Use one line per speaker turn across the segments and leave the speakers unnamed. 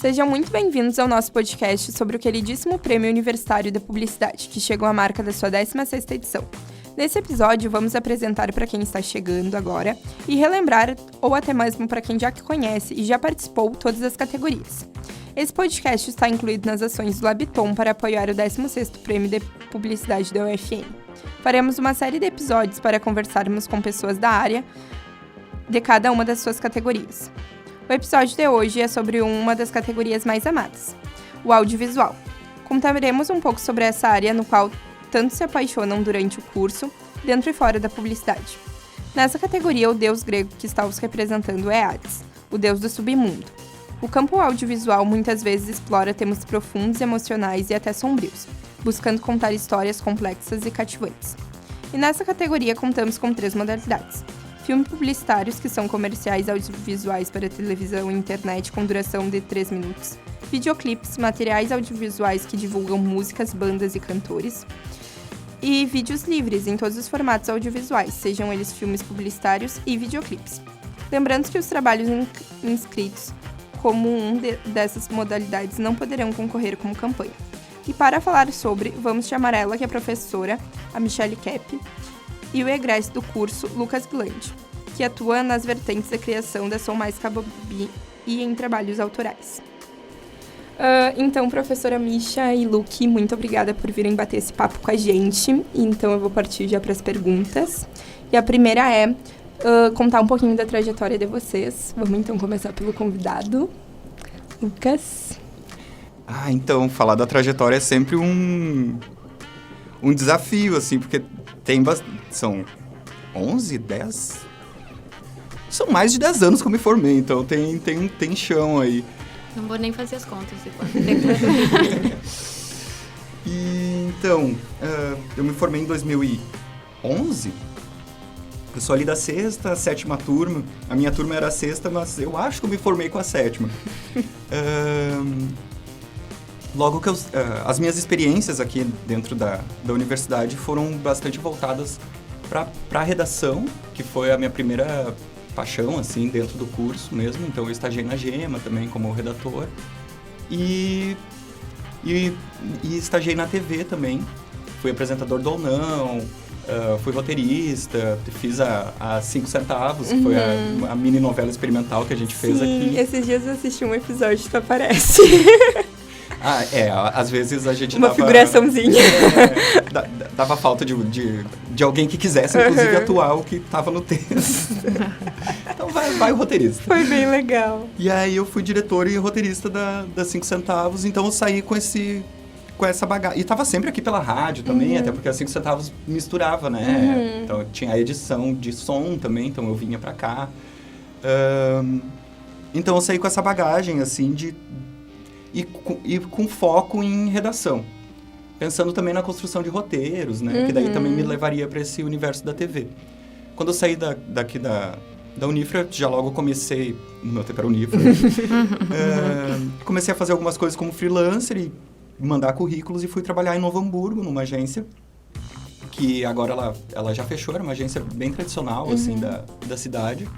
Sejam muito bem-vindos ao nosso podcast sobre o queridíssimo Prêmio Universitário da Publicidade, que chegou à marca da sua 16ª edição. Nesse episódio, vamos apresentar para quem está chegando agora e relembrar, ou até mesmo para quem já conhece e já participou, todas as categorias. Esse podcast está incluído nas ações do Labiton para apoiar o 16º Prêmio de Publicidade da UFM. Faremos uma série de episódios para conversarmos com pessoas da área de cada uma das suas categorias. O episódio de hoje é sobre uma das categorias mais amadas, o audiovisual. Contaremos um pouco sobre essa área no qual tanto se apaixonam durante o curso, dentro e fora da publicidade. Nessa categoria, o deus grego que está os representando é Hades, o deus do submundo. O campo audiovisual muitas vezes explora temas profundos, emocionais e até sombrios, buscando contar histórias complexas e cativantes. E nessa categoria contamos com 3 modalidades. Filmes publicitários, que são comerciais audiovisuais para televisão e internet com duração de 3 minutos. Videoclipes, materiais audiovisuais que divulgam músicas, bandas e cantores. E vídeos livres em todos os formatos audiovisuais, sejam eles filmes publicitários e videoclipes. Lembrando que os trabalhos inscritos como dessas modalidades não poderão concorrer como campanha. E para falar sobre, vamos chamar ela, que é a professora, a Michelle Kepp, e o egresso do curso, Lucas Glandi, que atua nas vertentes da criação da Som Mais Cabobi e em trabalhos autorais. Então, professora Misha e Luke, muito obrigada por virem bater esse papo com a gente. Então, eu vou partir já para as perguntas. E a primeira é contar um pouquinho da trajetória de vocês. Vamos, então, começar pelo convidado, Lucas.
Então, falar da trajetória é sempre um desafio, assim, porque são 11, 10? São mais de 10 anos que eu me formei, então tem chão aí.
Não vou nem fazer as contas.
E, então, eu me formei em 2011. Eu sou ali da 6ª, 7ª turma. A minha turma era a 6ª, mas eu acho que eu me formei com a 7ª. Logo que as minhas experiências aqui dentro da universidade foram bastante voltadas para a redação, que foi a minha primeira paixão, assim, dentro do curso mesmo. Então, eu estagiei na Gema também como redator. E estagiei na TV também. Fui apresentador do Ou Não, fui roteirista, fiz a 5 centavos, que foi a mini novela experimental que a gente fez aqui.
Sim, esses dias eu assisti um episódio que tu aparece.
Às vezes a gente
uma figuraçãozinha.
Dava falta de alguém que quisesse, inclusive, atuar o que estava no texto. Então vai o roteirista.
Foi bem legal.
E aí eu fui diretor e roteirista da 5 centavos, então eu saí com essa bagagem. E estava sempre aqui pela rádio também, até porque a 5 centavos misturava, né? Então tinha a edição de som também, então eu vinha pra cá. Então eu saí com essa bagagem, assim, e com foco em redação. Pensando também na construção de roteiros, né? Que daí também me levaria para esse universo da TV. Quando eu saí daqui da Unifra, já logo comecei... No meu tempo era Unifra. Comecei a fazer algumas coisas como freelancer e mandar currículos e fui trabalhar em Novo Hamburgo, numa agência que agora ela já fechou, era uma agência bem tradicional, assim, da cidade.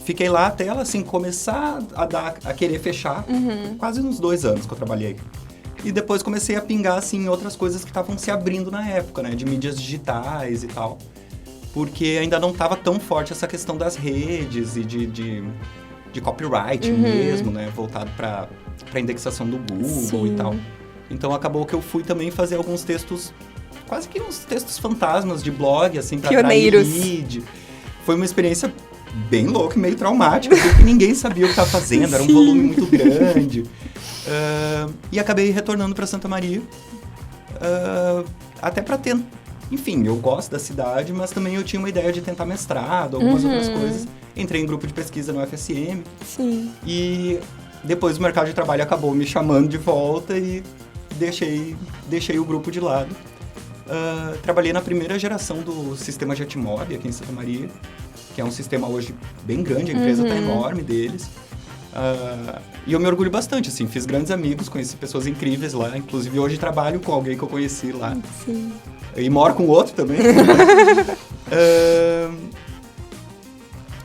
Fiquei lá até ela, assim, começar a querer fechar. Quase uns 2 anos que eu trabalhei. E depois comecei a pingar, assim, outras coisas que estavam se abrindo na época, né? De mídias digitais e tal. Porque ainda não estava tão forte essa questão das redes e de copyright mesmo, né? Voltado para indexação do Google e tal. Então, acabou que eu fui também fazer alguns textos, quase que uns textos fantasmas de blog, assim, para atrair lead. Foi uma experiência bem louco, meio traumático, porque ninguém sabia o que estava fazendo, era um volume muito grande. E acabei retornando para Santa Maria, até para ter... Enfim, eu gosto da cidade, mas também eu tinha uma ideia de tentar mestrado, algumas outras coisas. Entrei em grupo de pesquisa no UFSM.
Sim.
E depois o mercado de trabalho acabou me chamando de volta e deixei o grupo de lado. Trabalhei na primeira geração do sistema Jetmob aqui em Santa Maria, que é um sistema hoje bem grande, a empresa está enorme deles. E eu me orgulho bastante, assim, fiz grandes amigos, conheci pessoas incríveis lá, inclusive hoje trabalho com alguém que eu conheci lá.
Sim.
E moro com outro também.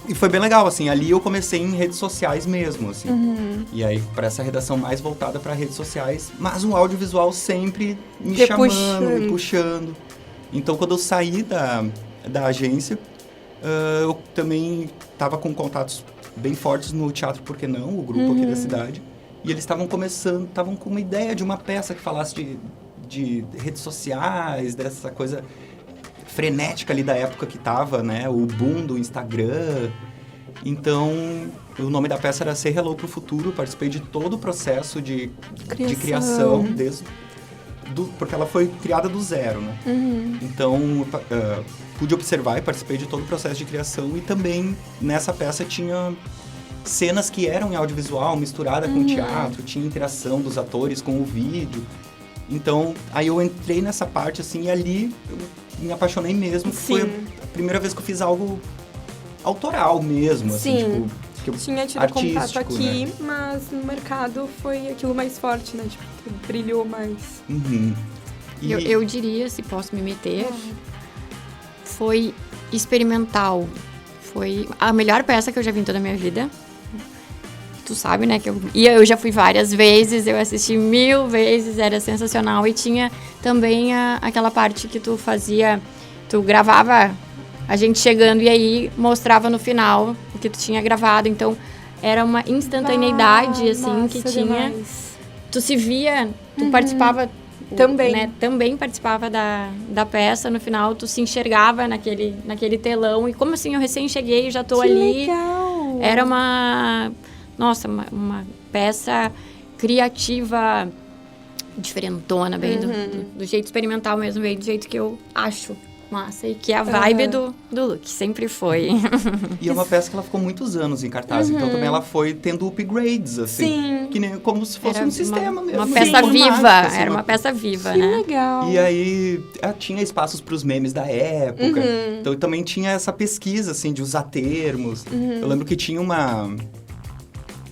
E foi bem legal, assim, ali eu comecei em redes sociais mesmo, assim. E aí, para essa redação mais voltada para redes sociais, mas o audiovisual sempre me chamando, me puxando. Então, quando eu saí da agência, eu também estava com contatos bem fortes no Teatro Por Que Não, o grupo aqui da cidade. E eles estavam com uma ideia de uma peça que falasse de redes sociais, dessa coisa frenética ali da época que tava, né? O boom do Instagram. Então, o nome da peça era Say Hello pro Futuro. Participei de todo o processo de criação, porque ela foi criada do zero, né? Então, pude observar e participei de todo o processo de criação. E também, nessa peça, tinha cenas que eram em audiovisual, misturada com teatro. Tinha interação dos atores com o vídeo. Então, aí eu entrei nessa parte, assim, e ali eu me apaixonei mesmo. Foi a primeira vez que eu fiz algo autoral mesmo, assim, tipo...
Tinha tido contato aqui, né? Mas no mercado foi aquilo mais forte, né? Tipo, brilhou mais.
E...
Eu diria, se posso me meter, foi experimental. Foi a melhor peça que eu já vi em toda a minha vida. Tu sabe, né, que eu já fui várias vezes, eu assisti 1000 vezes, era sensacional. E tinha também aquela parte que tu fazia, tu gravava a gente chegando e aí mostrava no final o que tu tinha gravado. Então, era uma instantaneidade, assim, que tinha... Demais. Tu se via, tu participava...
Também.
Né, também participava da peça, no final tu se enxergava naquele telão. E como assim, eu recém cheguei e já tô ali.
Legal.
Era uma peça criativa, diferentona, bem do jeito experimental mesmo, bem do jeito que eu acho massa. E que é a vibe do Luke, sempre foi.
E é uma peça que ela ficou muitos anos em cartaz, então também ela foi tendo upgrades, assim. Que nem, como se fosse um sistema mesmo.
Uma peça viva, assim, era uma peça viva,
que
né?
Legal.
E aí, tinha espaços para os memes da época. Então, também tinha essa pesquisa, assim, de usar termos. Eu lembro que tinha uma...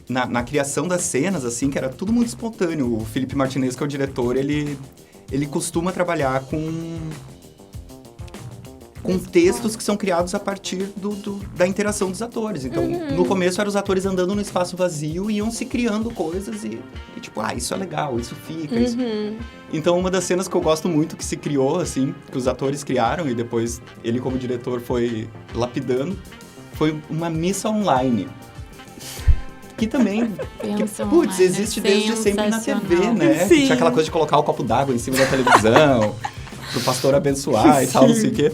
Na criação das cenas, assim, que era tudo muito espontâneo. O Felipe Martinez, que é o diretor, ele costuma trabalhar com textos que são criados a partir da interação dos atores. Então, no começo, eram os atores andando no espaço vazio e iam se criando coisas e tipo, isso é legal, isso fica, isso... Então, uma das cenas que eu gosto muito que se criou, assim, que os atores criaram e depois ele, como diretor, foi lapidando, foi uma missa online. Que também, existe desde sempre na TV, né? Tinha aquela coisa de colocar o copo d'água em cima da televisão, pro pastor abençoar e tal, não sei o quê.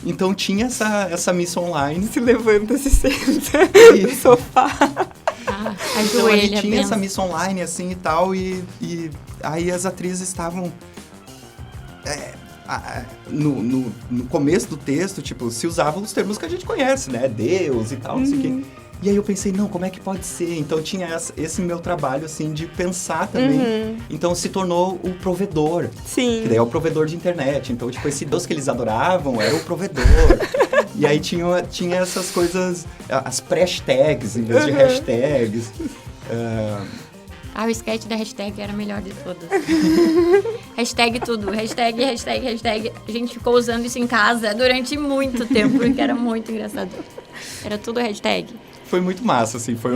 Então tinha essa missa online.
Se levanta, se senta no sofá.
Então ali tinha essa missa online, assim, e tal, e aí as atrizes estavam... no começo do texto, tipo, se usavam os termos que a gente conhece, né? Deus e tal, não sei o quê. E aí eu pensei, não, como é que pode ser? Então tinha esse meu trabalho, assim, de pensar também. Então se tornou o provedor.
Sim.
Que daí é o provedor de internet. Então, tipo, esse Deus que eles adoravam era o provedor. E aí tinha essas coisas, as pré-hashtags em vez de hashtags.
O sketch da hashtag era a melhor de todas. Hashtag tudo. Hashtag. A gente ficou usando isso em casa durante muito tempo, porque era muito engraçado. Era tudo hashtag.
Foi muito massa, assim, foi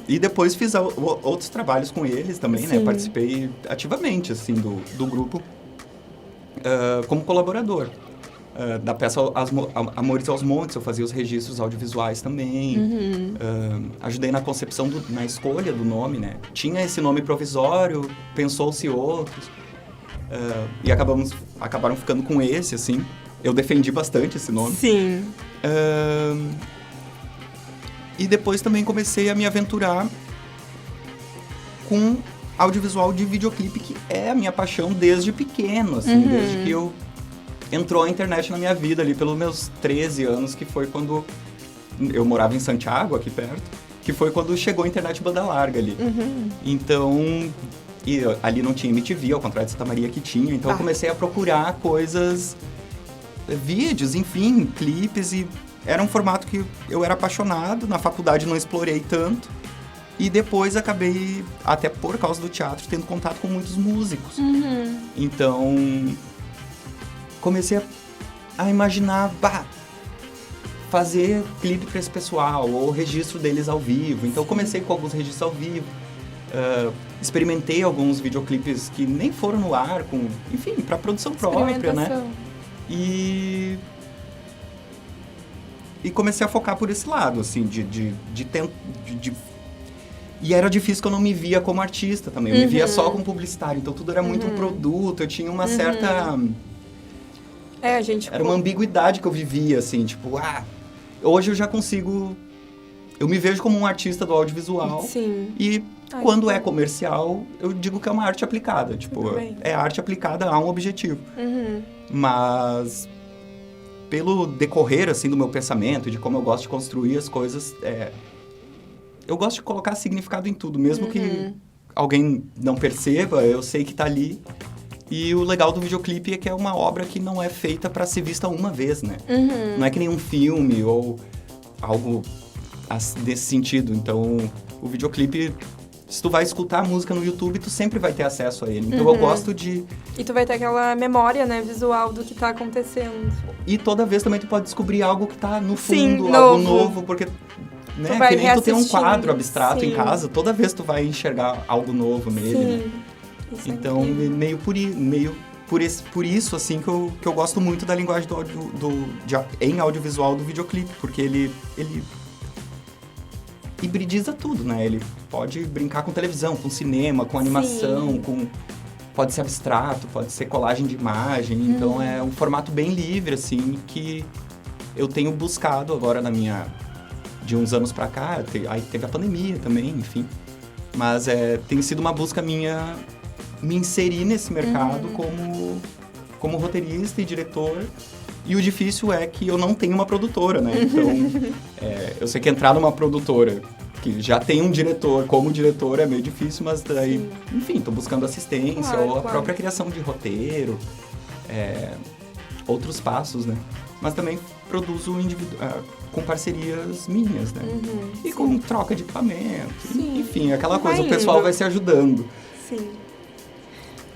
E depois fiz outros trabalhos com eles também, né? Participei ativamente, assim, do grupo como colaborador. Da peça Amores aos Montes, eu fazia os registros audiovisuais também. Ajudei na concepção, na escolha do nome, né? Tinha esse nome provisório, pensou-se outros. E acabaram ficando com esse, assim. Eu defendi bastante esse nome.
Sim.
E depois também comecei a me aventurar com audiovisual de videoclipe, que é a minha paixão desde pequeno, assim, desde que entrou a internet na minha vida ali pelos meus 13 anos, que foi quando eu morava em Santiago, aqui perto, que foi quando chegou a internet banda larga ali. Então, ali não tinha MTV, ao contrário de Santa Maria que tinha, então eu comecei a procurar coisas, vídeos, enfim, clipes, e era um formato que eu era apaixonado, na faculdade não explorei tanto, e depois acabei, até por causa do teatro, tendo contato com muitos músicos. Então, comecei a imaginar, fazer clipe para esse pessoal, ou registro deles ao vivo. Então eu comecei com alguns registros ao vivo, experimentei alguns videoclipes que nem foram no ar, enfim, para produção própria, né? E comecei a focar por esse lado, assim, E era difícil que eu não me via como artista também, eu me via só como publicitário, então tudo era muito um produto, eu tinha uma certa... Era uma ambiguidade que eu vivia, assim, tipo, hoje eu já consigo... Eu me vejo como um artista do audiovisual.
Sim.
E quando é comercial, eu digo que é uma arte aplicada. Tipo, é arte aplicada a um objetivo. Mas, pelo decorrer, assim, do meu pensamento, de como eu gosto de construir as coisas, eu gosto de colocar significado em tudo. Mesmo que alguém não perceba, eu sei que tá ali. E o legal do videoclipe é que é uma obra que não é feita para ser vista uma vez, né? Não é que nem um filme ou algo desse sentido. Então, o videoclipe, se tu vai escutar a música no YouTube, tu sempre vai ter acesso a ele. Então, eu gosto de...
E tu vai ter aquela memória, né, visual do que tá acontecendo.
E toda vez também tu pode descobrir algo que tá no fundo,
Sim,
algo novo, porque... Né,
tu vai
que nem tu tem um
reassistindo.
quadro abstrato
Sim.
em casa, toda vez tu vai enxergar algo novo nele, né?
Isso é
Então,
incrível.
por isso, assim, que eu gosto muito da linguagem em audiovisual do videoclipe, porque ele hibridiza tudo, né? Ele pode brincar com televisão, com cinema, com animação, pode ser abstrato, pode ser colagem de imagem. Então, é um formato bem livre, assim, que eu tenho buscado agora de uns anos pra cá. Aí teve a pandemia também, enfim. Mas tem sido uma busca minha me inserir nesse mercado como roteirista e diretor. E o difícil é que eu não tenho uma produtora, né? Então, eu sei que entrar numa produtora que já tem um diretor como diretor é meio difícil, mas daí, enfim, tô buscando assistência ou a própria criação de roteiro, outros passos, né? Mas também produzo com parcerias minhas, né? E com troca de equipamento, enfim, aquela coisa, o pessoal vai se ajudando.
Sim.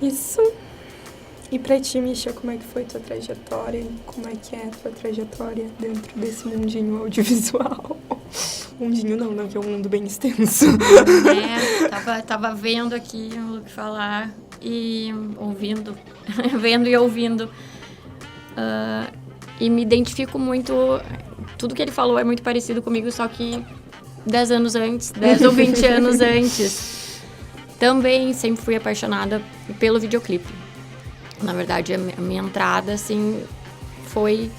Isso. E pra ti, Misha, como é que foi tua trajetória? Como é que é a tua trajetória dentro desse mundinho audiovisual? Mundinho não, que é um mundo bem extenso.
Tava vendo aqui o Luke falar e ouvindo, vendo e ouvindo. E me identifico muito, tudo que ele falou é muito parecido comigo, só que 10 anos antes, 10 ou 20 anos antes. Também sempre fui apaixonada pelo videoclipe. Na verdade, a minha entrada, assim, foi...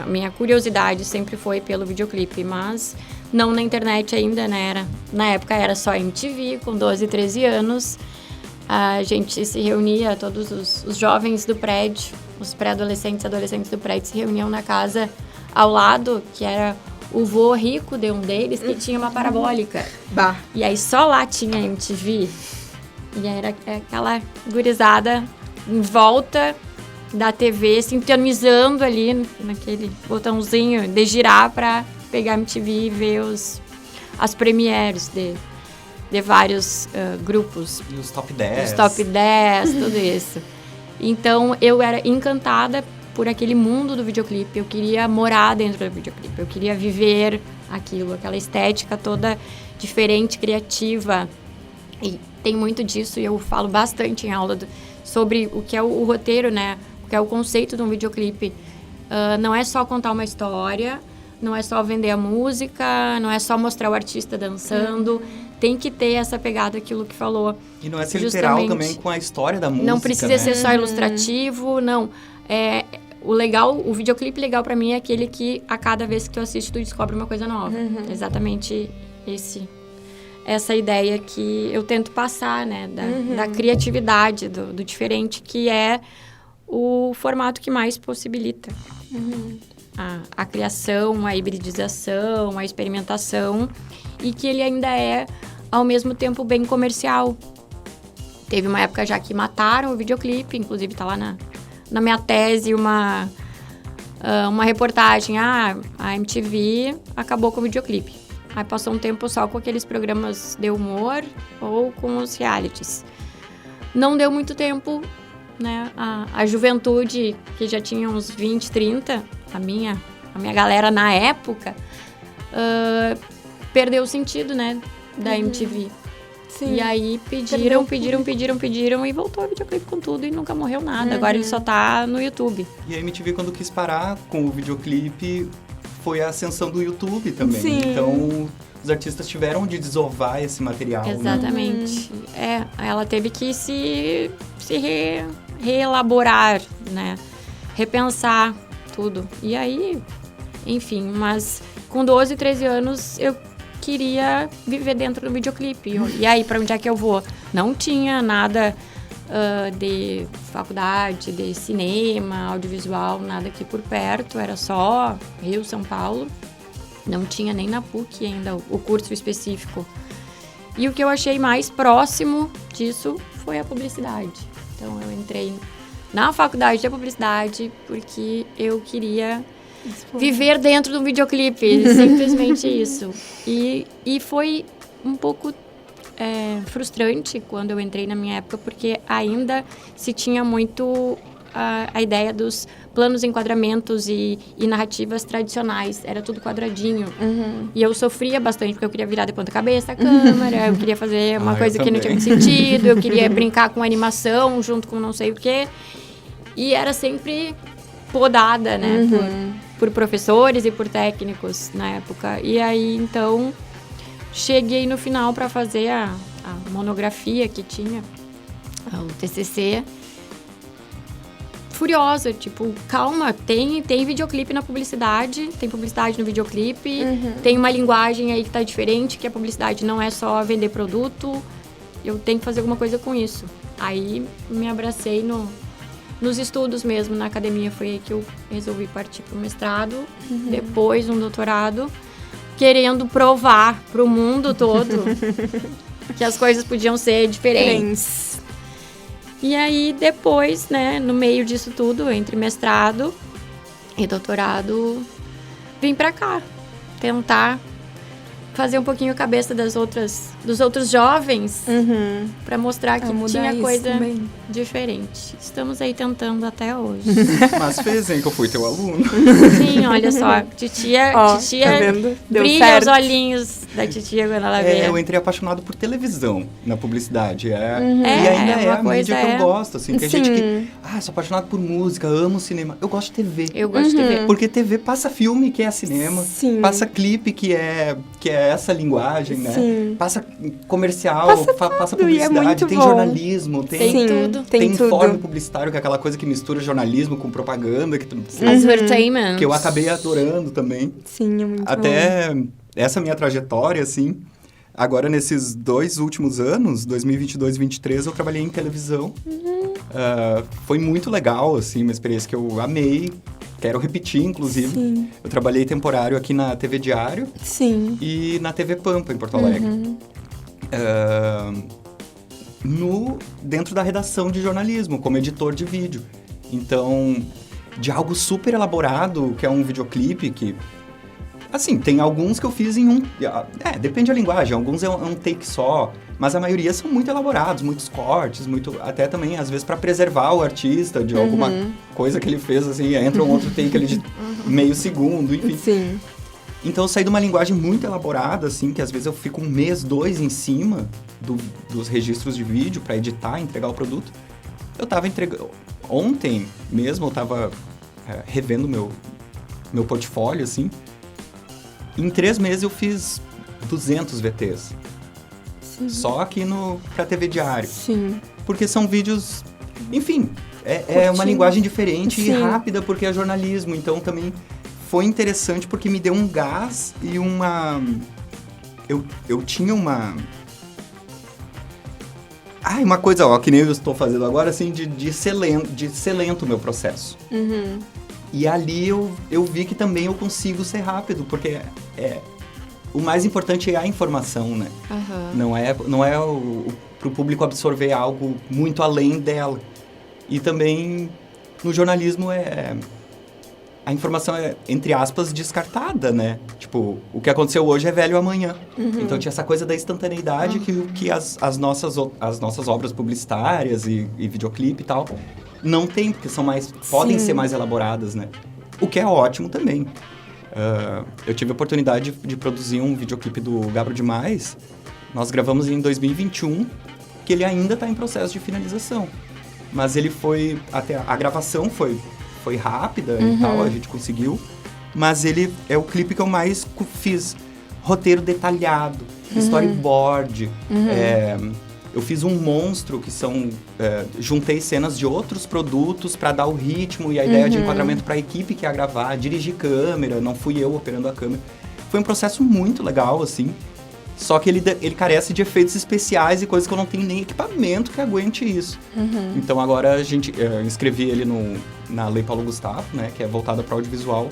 A minha curiosidade sempre foi pelo videoclipe, mas não na internet ainda, né? Na época era só MTV, com 12, 13 anos. A gente se reunia, todos os jovens do prédio, os pré-adolescentes, adolescentes do prédio se reuniam na casa ao lado, que era o vô rico de um deles, que tinha uma parabólica.
Bah.
E aí só lá tinha MTV. E era aquela gurizada em volta da TV, sintonizando ali naquele botãozinho de girar pra pegar MTV e ver as premieres de vários grupos.
E os top 10.
Os top 10, tudo isso. Então, eu era encantada por aquele mundo do videoclipe. Eu queria morar dentro do videoclipe. Eu queria viver aquilo, aquela estética toda diferente, criativa. E tem muito disso, e eu falo bastante em aula sobre o que é o roteiro, né? O que é o conceito de um videoclipe. Não é só contar uma história, não é só vender a música, não é só mostrar o artista dançando. Tem que ter essa pegada, aquilo que falou.
E não é ser literal também com a história da música,
não precisa
né?
ser só ilustrativo, não. O videoclipe legal pra mim é aquele que a cada vez que tu assiste, tu descobre uma coisa nova. Exatamente essa ideia que eu tento passar, né? Da criatividade, do diferente, que é o formato que mais possibilita a criação, a hibridização, a experimentação, e que ele ainda é, ao mesmo tempo, bem comercial. Teve uma época já que mataram o videoclipe, inclusive tá lá na minha tese uma reportagem, a MTV acabou com o videoclipe. Aí passou um tempo só com aqueles programas de humor ou com os realities. Não deu muito tempo, né? A juventude, que já tinha uns 20, 30, a minha a minha galera na época, perdeu o sentido, né, da MTV.
Sim.
E aí pediram e voltou o videoclipe com tudo e nunca morreu nada. Agora ele só tá no YouTube.
E a MTV, quando quis parar com o videoclipe, foi a ascensão do YouTube também.
Sim.
Então, os artistas tiveram de desovar esse material.
Exatamente. Ela teve que se reelaborar, né? Repensar tudo. E aí, enfim, mas com 12, 13 anos eu queria viver dentro do videoclipe. E aí, pra onde é que eu vou? Não tinha nada de faculdade, de cinema, audiovisual, nada aqui por perto. Era só Rio, São Paulo. Não tinha nem na PUC ainda o curso específico. E o que eu achei mais próximo disso foi a publicidade. Então, eu entrei na faculdade de publicidade porque eu queria viver dentro do videoclipe, simplesmente isso. E foi um pouco frustrante quando eu entrei na minha época, porque ainda se tinha muito a ideia dos planos, enquadramentos e narrativas tradicionais. Era tudo quadradinho. E eu sofria bastante, porque eu queria virar de ponta cabeça a câmera, eu queria fazer uma coisa que não tinha sentido, eu queria brincar com animação junto com não sei o quê. E era sempre podada, né, por professores e por técnicos na época. E aí, então, cheguei no final para fazer a monografia que tinha, o TCC, furiosa, tipo, calma, tem videoclipe na publicidade, tem publicidade no videoclipe, tem uma linguagem aí que tá diferente, que a publicidade não é só vender produto, eu tenho que fazer alguma coisa com isso. Aí me abracei nos estudos mesmo, na academia, foi aí que eu resolvi partir pro mestrado, depois um doutorado, querendo provar pro mundo todo que as coisas podiam ser diferentes. E aí, depois, né, no meio disso tudo, entre mestrado e doutorado, vim pra cá tentar fazer um pouquinho a cabeça dos outros jovens pra mostrar que tinha coisa diferente. Estamos aí tentando até hoje.
Mas fez, hein, que eu fui teu aluno.
Sim, olha só. Titia
tá vendo? Deu
brilha
certo.
os olhinhos da titia quando ela vê.
Eu entrei apaixonado por televisão na publicidade. E ainda é a mídia que eu gosto, assim. Tem gente que... sou apaixonado por música, amo cinema. Eu gosto de TV.
Eu gosto de TV.
Porque TV passa filme, que é cinema.
Sim.
Passa clipe, que é essa linguagem, né?
Sim.
Passa comercial, passa
tudo, e é
publicidade,
muito
tem
bom.
jornalismo,
Tem tudo.
Tem tudo.
informe publicitário, que é aquela coisa que mistura jornalismo com propaganda,
Advertainment.
que eu acabei adorando também.
Sim, é muito bom.
Até essa minha trajetória, assim, agora nesses 2 últimos anos, 2022 e 2023, eu trabalhei em televisão. Foi muito legal, assim, uma experiência que eu amei. Quero repetir, inclusive.
Sim.
Eu trabalhei temporário aqui na TV Diário.
Sim.
E na TV Pampa, em Porto Alegre. Dentro da redação de jornalismo, como editor de vídeo. Então, de algo super elaborado, que é um videoclipe que... Assim, tem alguns que eu fiz em depende da linguagem. Alguns é um take só, mas a maioria são muito elaborados, muitos cortes, até também, às vezes, para preservar o artista de alguma coisa que ele fez, assim, entra um outro take ali de meio segundo, enfim.
Sim.
Então, eu saí de uma linguagem muito elaborada, assim, que às vezes eu fico 1 mês, 2 em cima dos registros de vídeo para editar, entregar o produto. Eu tava entregando... Ontem mesmo, eu tava revendo meu portfólio, assim. Em 3 meses eu fiz 200 VTs.
Sim.
Só aqui pra TV Diário.
Sim.
Porque são vídeos... Enfim, é uma linguagem diferente e rápida, porque é jornalismo. Então, também foi interessante porque me deu um gás e uma... Eu tinha uma... uma coisa, que nem eu estou fazendo agora, assim, de ser lento o meu processo. E ali eu vi que também eu consigo ser rápido, porque o mais importante é a informação, né? Não é pro público absorver algo muito além dela. E também no jornalismo a informação é, entre aspas, descartada, né? Tipo, o que aconteceu hoje é velho amanhã. Então tinha essa coisa da instantaneidade que as nossas obras publicitárias e videoclipe e tal não tem, porque podem ser mais elaboradas, né? O que é ótimo também. Eu tive a oportunidade de produzir um videoclipe do Gabro Demais. Nós gravamos em 2021, que ele ainda está em processo de finalização. Mas ele foi... Até a gravação foi rápida e tal, a gente conseguiu. Mas ele é o clipe que eu mais fiz. Roteiro detalhado, storyboard. Eu fiz um monstro, que são... juntei cenas de outros produtos para dar o ritmo e a ideia de enquadramento para a equipe que ia gravar. Dirigi câmera, não fui eu operando a câmera. Foi um processo muito legal, assim. Só que ele carece de efeitos especiais e coisas que eu não tenho nem equipamento que aguente isso. Então agora inscrevi ele na Lei Paulo Gustavo, né, que é voltada para audiovisual,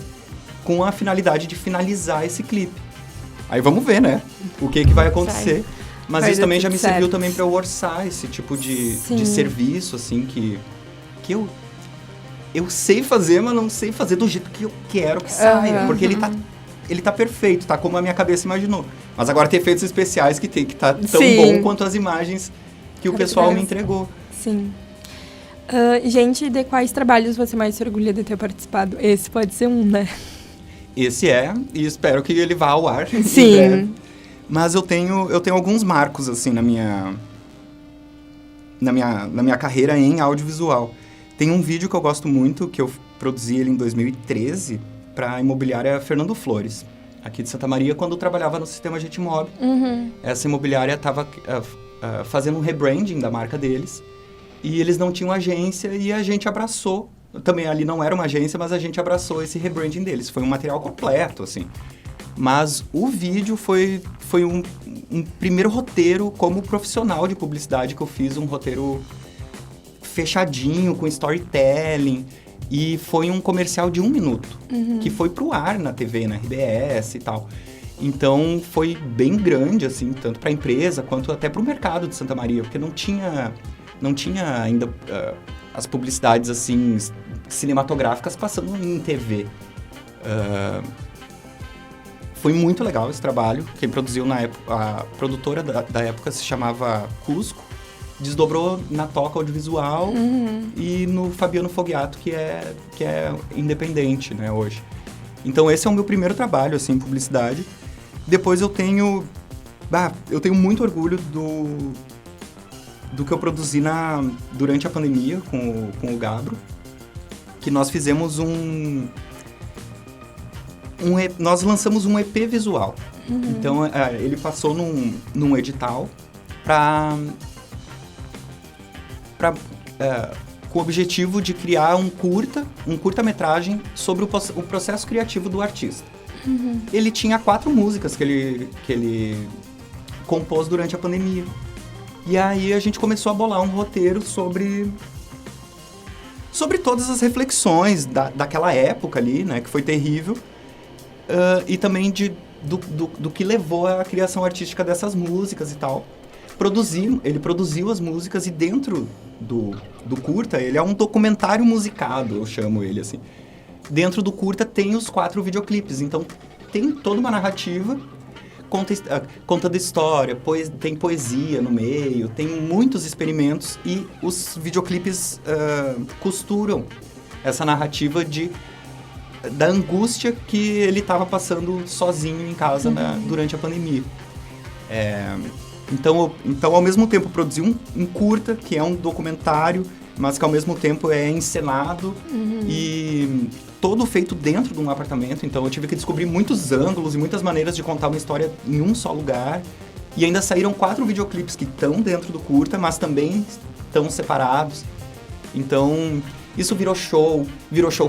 com a finalidade de finalizar esse clipe. Aí vamos ver, né, o que vai acontecer. Mas isso também já me serviu também para eu orçar esse tipo de serviço, assim, que eu sei fazer, mas não sei fazer do jeito que eu quero que saia. Porque ele tá perfeito, tá como a minha cabeça imaginou. Mas agora tem efeitos especiais que tem que tá tão bom quanto as imagens que o pessoal me entregou.
Sim. Gente, de quais trabalhos você mais se orgulha de ter participado? Esse pode ser um, né?
Esse e espero que ele vá ao ar.
Sim.
Mas eu tenho alguns marcos, assim, na minha carreira em audiovisual. Tem um vídeo que eu gosto muito, que eu produzi ele em 2013, para a imobiliária Fernando Flores, aqui de Santa Maria, quando eu trabalhava no sistema Jetmob. Essa imobiliária estava fazendo um rebranding da marca deles, e eles não tinham agência, e a gente abraçou. Também ali não era uma agência, mas a gente abraçou esse rebranding deles. Foi um material completo, assim. Mas o vídeo foi um primeiro roteiro como profissional de publicidade que eu fiz, um roteiro fechadinho, com storytelling. E foi um comercial de 1 minuto, que foi pro ar na TV, na RBS e tal. Então, foi bem grande, assim, tanto para a empresa quanto até para o mercado de Santa Maria, porque não tinha ainda as publicidades, assim, cinematográficas passando em TV. Foi muito legal esse trabalho. Quem produziu na época, a produtora da época se chamava Cusco. Desdobrou na Toca Audiovisual e no Fabiano Fogliato, que é independente, né, hoje. Então, esse é o meu primeiro trabalho, assim, em publicidade. Depois eu tenho muito orgulho do que eu produzi durante a pandemia com o Gabro, que nós fizemos nós lançamos um EP visual. Então, ele passou num edital com o objetivo de criar um curta-metragem sobre o processo criativo do artista. Ele tinha 4 músicas que ele compôs durante a pandemia. E aí a gente começou a bolar um roteiro sobre todas as reflexões daquela época ali, né, que foi terrível, e também do que levou à criação artística dessas músicas e tal. Ele produziu as músicas e dentro do curta, ele é um documentário musicado, eu chamo ele assim. Dentro do curta tem os 4 videoclipes, então tem toda uma narrativa, conta da história, tem poesia no meio, tem muitos experimentos e os videoclipes costuram essa narrativa da angústia que ele estava passando sozinho em casa durante a pandemia. Então, ao mesmo tempo, produzi um curta, que é um documentário, mas que ao mesmo tempo é encenado e todo feito dentro de um apartamento. Então, eu tive que descobrir muitos ângulos e muitas maneiras de contar uma história em um só lugar. E ainda saíram 4 videoclipes que estão dentro do curta, mas também estão separados. Então, isso virou show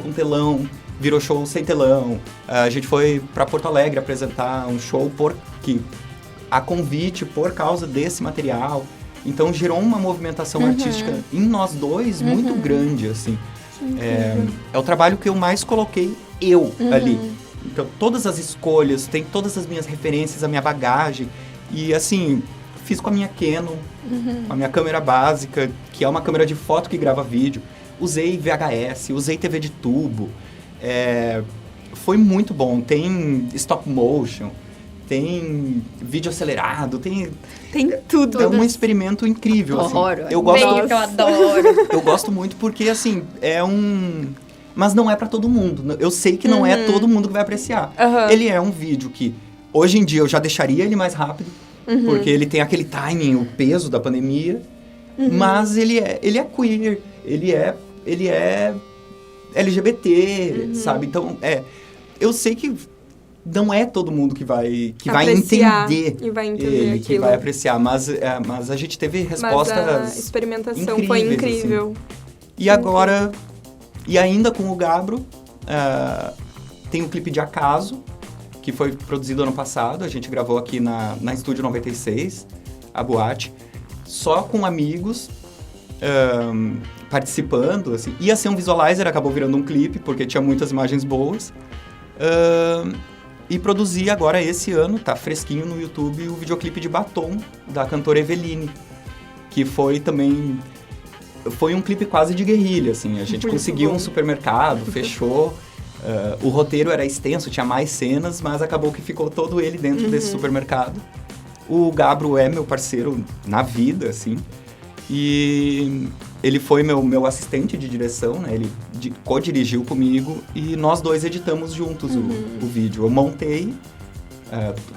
com telão, virou show sem telão. A gente foi para Porto Alegre apresentar um show a convite por causa desse material. Então, gerou uma movimentação artística em nós dois muito grande, assim. É o trabalho que eu mais coloquei ali. Então, todas as escolhas, tem todas as minhas referências, a minha bagagem. E, assim, fiz com a minha Canon, com a minha câmera básica, que é uma câmera de foto que grava vídeo. Usei VHS, usei TV de tubo. Foi muito bom. Tem stop motion, tem vídeo acelerado, tem
tudo.
É um experimento incrível, assim.
Eu adoro.
Eu gosto muito porque, assim, é mas não é pra todo mundo. Eu sei que não é todo mundo que vai apreciar. Ele é um vídeo que, hoje em dia, eu já deixaria ele mais rápido, porque ele tem aquele timing, o peso da pandemia, mas ele é queer, ele é LGBT, sabe? Então, eu sei que não é todo mundo que vai entender
e vai entender
ele,
aquilo.
que vai apreciar, mas a gente teve respostas
Mas a experimentação foi incrível.
Assim. E agora, e ainda com o Gabro, tem o clipe de Acaso, que foi produzido ano passado, a gente gravou aqui na Estúdio 96, a boate, só com amigos, participando, assim. Ia ser um visualizer, acabou virando um clipe, porque tinha muitas imagens boas. E produzi agora esse ano, tá fresquinho no YouTube, o videoclipe de Batom, da cantora Eveline, que foi também... Foi um clipe quase de guerrilha, assim. A gente conseguiu um supermercado, fechou. O roteiro era extenso, tinha mais cenas, mas acabou que ficou todo ele dentro desse supermercado. O Gabro é meu parceiro na vida, assim. E ele foi meu assistente de direção, né? Ele co-dirigiu comigo e nós dois editamos juntos o vídeo. Eu montei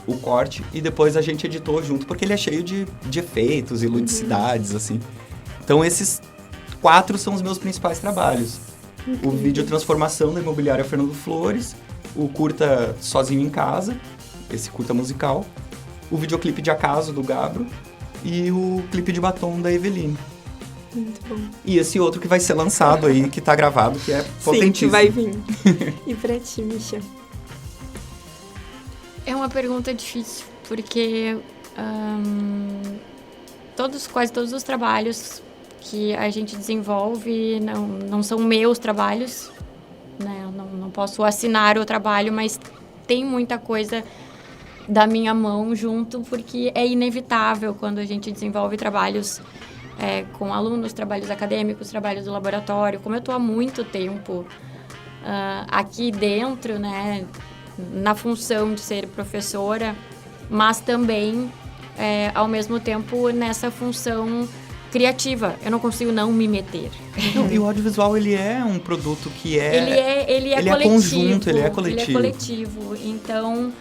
o corte e depois a gente editou junto, porque ele é cheio de efeitos e ludicidades, assim. Então, esses 4 são os meus principais trabalhos. O vídeo Transformação da Imobiliária Fernando Flores, o curta Sozinho em Casa, esse curta musical, o videoclipe de Acaso, do Gabro, e o clipe de Batom, da Eveline.
Muito bom.
E esse outro que vai ser lançado aí, que tá gravado, que é potentíssimo.
Sim, que vai vir. E pra ti, Misha?
É uma pergunta difícil, porque quase todos os trabalhos que a gente desenvolve não são meus trabalhos, né? Eu não posso assinar o trabalho, mas tem muita coisa da minha mão junto, porque é inevitável quando a gente desenvolve trabalhos com alunos, trabalhos acadêmicos, trabalhos do laboratório. Como eu estou há muito tempo aqui dentro, né, na função de ser professora, mas também, ao mesmo tempo, nessa função criativa. Eu não consigo não me meter.
E o audiovisual, ele é um produto que
Ele é coletivo.
Conjunto, ele é coletivo.
Ele é coletivo. Então,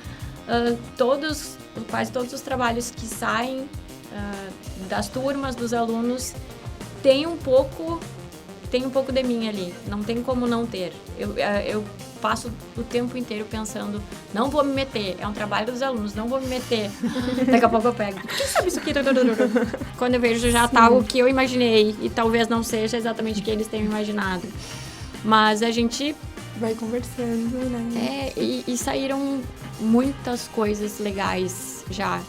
quase todos os trabalhos que saem das turmas, dos alunos, tem um pouco de mim ali. Não tem como não ter. Eu passo o tempo inteiro pensando, não vou me meter, é um trabalho dos alunos, não vou me meter. Daqui a pouco eu pego, quem sabe isso aqui? Quando eu vejo já tá o que eu imaginei, e talvez não seja exatamente o que eles tenham imaginado. Mas a gente...
vai conversando, né?
E saíram muitas coisas legais já.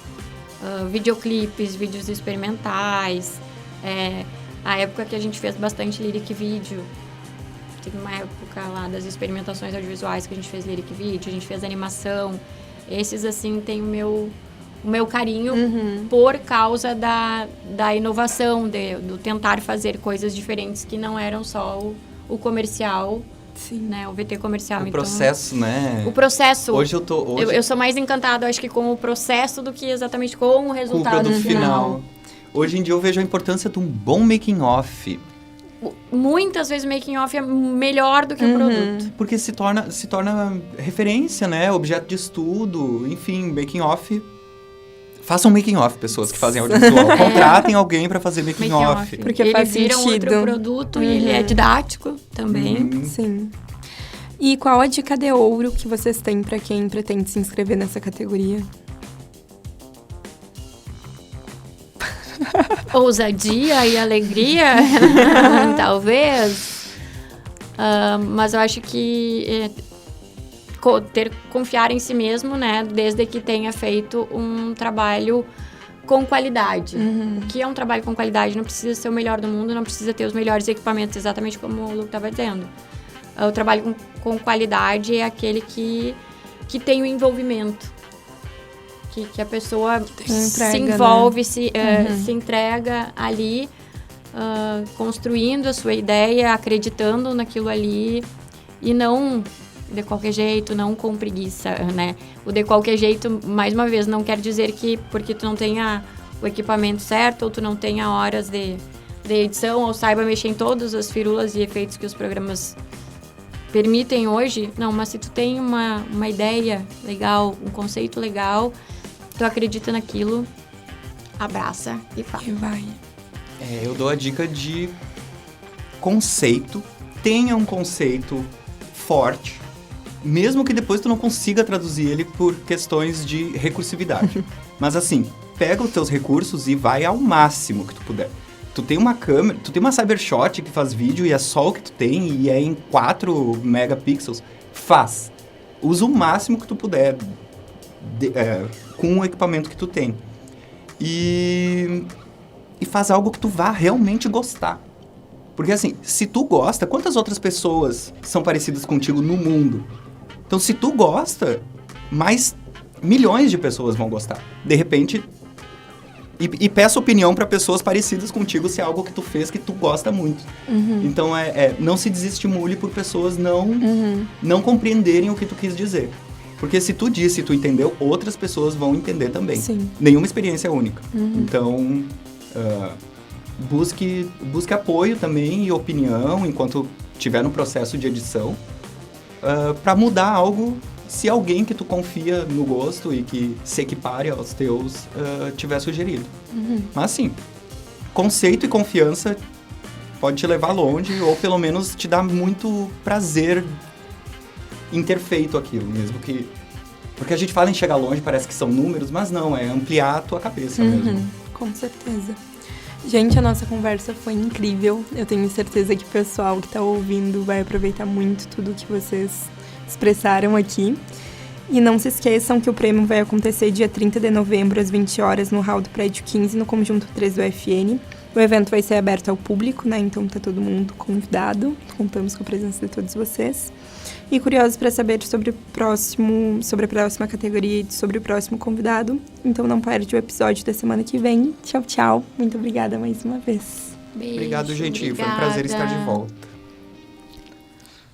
Videoclipes, vídeos experimentais. A época que a gente fez bastante lyric video. Teve uma época lá das experimentações audiovisuais que a gente fez lyric video, a gente fez animação. Esses, assim, tem o meu carinho por causa da inovação, do tentar fazer coisas diferentes que não eram só o comercial.
Sim.
Né, o VT comercial.
O processo, né?
O processo.
Hoje
eu sou mais encantada, acho que, com o processo do que exatamente com o resultado
com o produto final. Hoje em dia eu vejo a importância de um bom making-off.
Muitas vezes o making-off é melhor do que o produto.
Porque se torna referência, né? Objeto de estudo, enfim, making-off. Façam making-off, pessoas que fazem audiovisual. Contratem alguém para fazer making-off.
Porque
ele
faz
vira
sentido.
Outro produto e ele é didático também.
Sim. E qual a dica de ouro que vocês têm para quem pretende se inscrever nessa categoria?
Ousadia e alegria, talvez. Mas eu acho que confiar em si mesmo, né? Desde que tenha feito um trabalho com qualidade. O que é um trabalho com qualidade? Não precisa ser o melhor do mundo, não precisa ter os melhores equipamentos, exatamente como o Luke estava dizendo. O trabalho com qualidade é aquele que tem o envolvimento. Que a pessoa se envolve, né? se entrega ali, construindo a sua ideia, acreditando naquilo ali, e não de qualquer jeito, não com preguiça, né? O de qualquer jeito, mais uma vez, não quer dizer que porque tu não tenha o equipamento certo, ou tu não tenha horas de edição, ou saiba mexer em todas as firulas e efeitos que os programas permitem hoje, não, mas se tu tem uma ideia legal, um conceito legal, tu acredita naquilo, abraça e faz.
E vai.
Eu dou a dica de conceito. Tenha um conceito forte, mesmo que depois tu não consiga traduzir ele por questões de recursividade. Mas assim, pega os teus recursos e vai ao máximo que tu puder. Tu tem uma câmera, tu tem uma Cybershot que faz vídeo e é só o que tu tem e é em 4 megapixels. Faz. Usa o máximo que tu puder com o equipamento que tu tem. E faz algo que tu vá realmente gostar. Porque assim, se tu gosta, quantas outras pessoas são parecidas contigo no mundo? Então, se tu gosta, mais milhões de pessoas vão gostar. De repente... E peça opinião para pessoas parecidas contigo se é algo que tu fez que tu gosta muito. Então, não se desestimule por pessoas não compreenderem o que tu quis dizer. Porque se tu disse e tu entendeu, outras pessoas vão entender também.
Sim.
Nenhuma experiência é única. Então, busque apoio também e opinião enquanto estiver no processo de edição para mudar algo se alguém que tu confia no gosto e que se equipare aos teus tiver sugerido. Mas assim, conceito e confiança pode te levar longe ou pelo menos te dar muito prazer em ter feito aquilo, mesmo que... Porque a gente fala em chegar longe, parece que são números, mas não, é ampliar a tua cabeça mesmo.
Com certeza. Gente, a nossa conversa foi incrível. Eu tenho certeza que o pessoal que tá ouvindo vai aproveitar muito tudo que vocês expressaram aqui. E não se esqueçam que o prêmio vai acontecer dia 30 de novembro, às 20 horas, no hall do Prédio 15, no Conjunto 3 do UFN. O evento vai ser aberto ao público, né? Então tá todo mundo convidado. Contamos com a presença de todos vocês. E curiosos para saber sobre a próxima categoria e sobre o próximo convidado. Então não perde o episódio da semana que vem. Tchau, tchau. Muito obrigada mais uma vez.
Beijo,
Obrigado, gente.
obrigada.
Foi um prazer estar de volta.